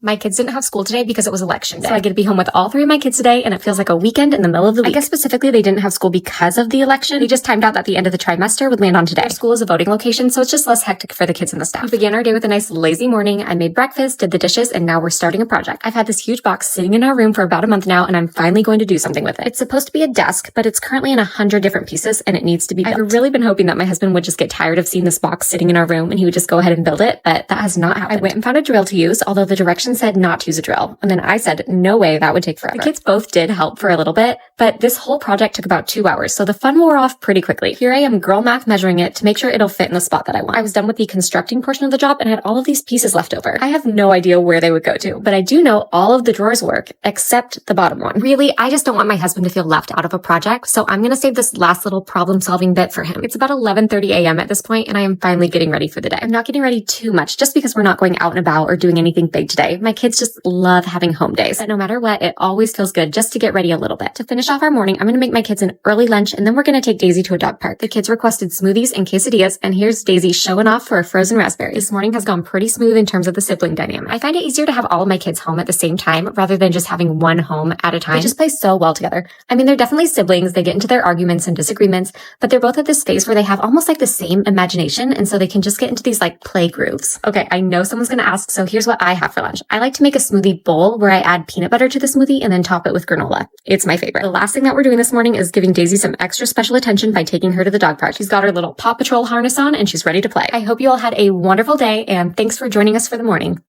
My kids didn't have school today because it was election day. So I get to be home with all 3 of my kids today, and it feels like a weekend in the middle of the week. I guess specifically they didn't have school because of the election. They just timed out that the end of the trimester would land on today. Our school is a voting location, so it's just less hectic for the kids and the staff. We began our day with a nice lazy morning. I made breakfast, did the dishes, and now we're starting a project. I've had this huge box sitting in our room for about a month now, and I'm finally going to do something with it. It's supposed to be a desk, but it's currently in 100 different pieces, and it needs to be built. I've really been hoping that my husband would just get tired of seeing this box sitting in our room, and he would just go ahead and build it, but that has not happened. I went and found a drill to use, although the directions said not to use a drill. And then I said, no way, that would take forever. The kids both did help for a little bit, but this whole project took about 2 hours, so the fun wore off pretty quickly. Here I am girl math measuring it to make sure it'll fit in the spot that I want. I was done with the constructing portion of the job and had all of these pieces left over. I have no idea where they would go to, but I do know all of the drawers work, except the bottom one. Really, I just don't want my husband to feel left out of a project, so I'm gonna save this last little problem-solving bit for him. It's about 11:30 a.m. at this point, and I am finally getting ready for the day. I'm not getting ready too much, just because we're not going out and about or doing anything big today. My kids just love having home days. But no matter what, it always feels good just to get ready a little bit. To finish off our morning, I'm going to make my kids an early lunch, and then we're going to take Daisy to a dog park. The kids requested smoothies and quesadillas, and here's Daisy showing off for a frozen raspberry. This morning has gone pretty smooth in terms of the sibling dynamic. I find it easier to have all of my kids home at the same time rather than just having one home at a time. They just play so well together. I mean, they're definitely siblings. They get into their arguments and disagreements, but they're both at this phase where they have almost like the same imagination, and so they can just get into these like play grooves. Okay, I know someone's going to ask, so here's what I have for lunch. I like to make a smoothie bowl where I add peanut butter to the smoothie and then top it with granola. It's my favorite. The last thing that we're doing this morning is giving Daisy some extra special attention by taking her to the dog park. She's got her little Paw Patrol harness on and she's ready to play. I hope you all had a wonderful day, and thanks for joining us for the morning.